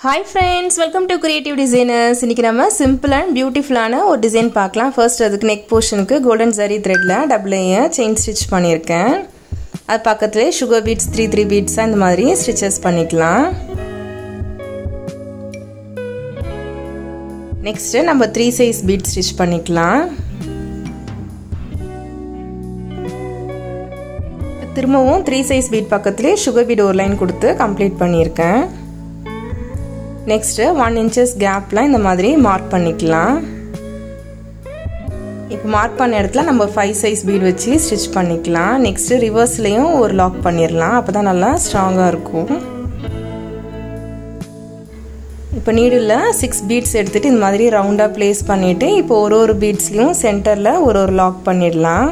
Hi friends, welcome to Creative Designers. இன்னைக்கு நம்ம simple and beautiful ஆன ஒரு டிசைன் பார்க்கலாம். First அதுக்கு neck portionக்கு golden zari threadல double layer chain stitch பண்ணியிருக்கேன். அது பக்கத்துல sugar beads 3 beads இந்த மாதிரி stitches பண்ணிக்கலாம். Next நம்ம 3 size bead stitch பண்ணிக்கலாம். திரும்பவும் 3 size bead பக்கத்துல sugar bead ஒரு லைன் கொடுத்து complete பண்ணியிருக்கேன். Next 1 inches gap ல இந்த மாதிரி மார்க் பண்ணிக்கலாம். இப்போ மார்க் பண்ண இடத்துல நம்ம 5 size bead வச்சு ஸ்டிட்ச் பண்ணிக்கலாம். நெக்ஸ்ட் ரிவர்ஸ்லயும் ஒரு லாக் பண்ணிரலாம். அப்பதான் நல்லா ஸ்ட்ராங்கா இருக்கும். இப்போ நீடில்ல 6 beads எடுத்துட்டு இந்த மாதிரி ரவுண்டா பிளேஸ் பண்ணிட்டு இப்போ ஒரு beadsலயும் சென்டர்ல ஒரு லாக் பண்ணிடலாம்.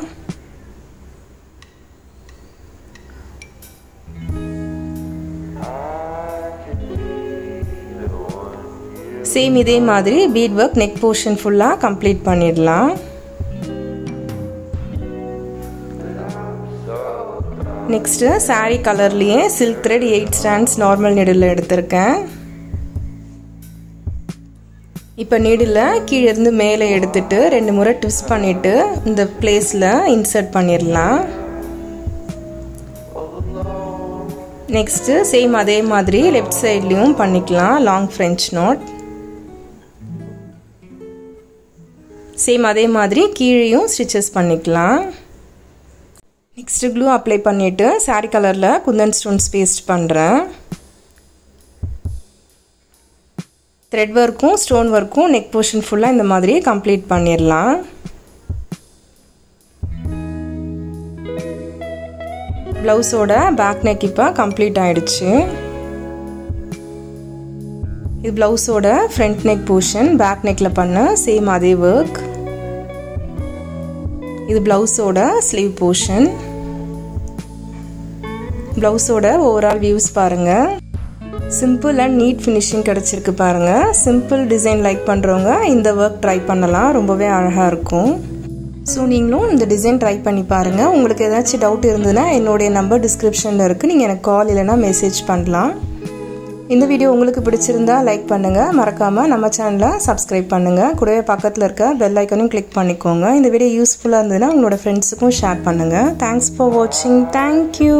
சேம் இதே மாதிரி bead work neck portion full-ஆ complete பண்ணிடலாம். Next saree கலர்லயே silk thread 8 strands normal needle எடுத்திருக்கேன். இப்போ needle கீழ இருந்து மேலே எடுத்துட்டு ரெண்டு முறை twist பண்ணிட்டு இந்த பிளேஸ்ல insert பண்ணிரலாம். Next சேம் அதே மாதிரி left sideலயும் பண்ணிக்கலாம் long French knot. சேம் அதே மாதிரி கீழேயும் ஸ்டிச்சஸ் பண்ணிக்கலாம். நெக்ஸ்ட் glue அப்ளை பண்ணிட்டு saree கலர்ல குந்தன் ஸ்டோன்ஸ் பேஸ்ட் பண்றேன். thread workக்கும் ஸ்டோன் workக்கும் neck portion full-ஆ இந்த மாதிரி கம்ப்ளீட் பண்ணிரலாம். ப்ளவுஸோட பேக் neck இப்ப கம்ப்ளீட் ஆயிடுச்சு. இது ப்ளவுஸோட front neck portion back neckல பண்ண சேம் அதே work. இது ப்ளவுஸோட sleeve portion. ப்ளவுஸோட ஓவரால் வியூஸ் பாருங்க. சிம்பிள் அண்ட் நீட் ஃபினிஷிங் கிடைச்சிருக்கு பாருங்க. சிம்பிள் டிசைன் லைக் பண்றவங்க இந்த work ட்ரை பண்ணலாம். ரொம்பவே அழகா இருக்கும். ஸோ நீங்களும் இந்த டிசைன் ட்ரை பண்ணி பாருங்க. உங்களுக்கு ஏதாச்சும் டவுட் இருந்ததுன்னா என்னோட நம்பர் டிஸ்கிரிப்ஷன்ல இருக்கு. நீங்க எனக்கு கால் இல்லைன்னா மெசேஜ் பண்ணலாம். இந்த வீடியோ உங்களுக்கு பிடிச்சிருந்தா லைக் பண்ணுங்க. மறக்காம நம்ம சேனலை சப்ஸ்கிரைப் பண்ணுங்க. கூடவே பக்கத்துல இருக்க பெல் ஐகானையும் கிளிக் பண்ணிக்கோங்க. இந்த வீடியோ யூஸ்ஃபுல்லா இருந்ததுன்னா உங்களோட ஃப்ரெண்ட்ஸுக்கும் ஷேர் பண்ணுங்க. தேங்க்ஸ் ஃபார் வாட்சிங். தேங்க்யூ.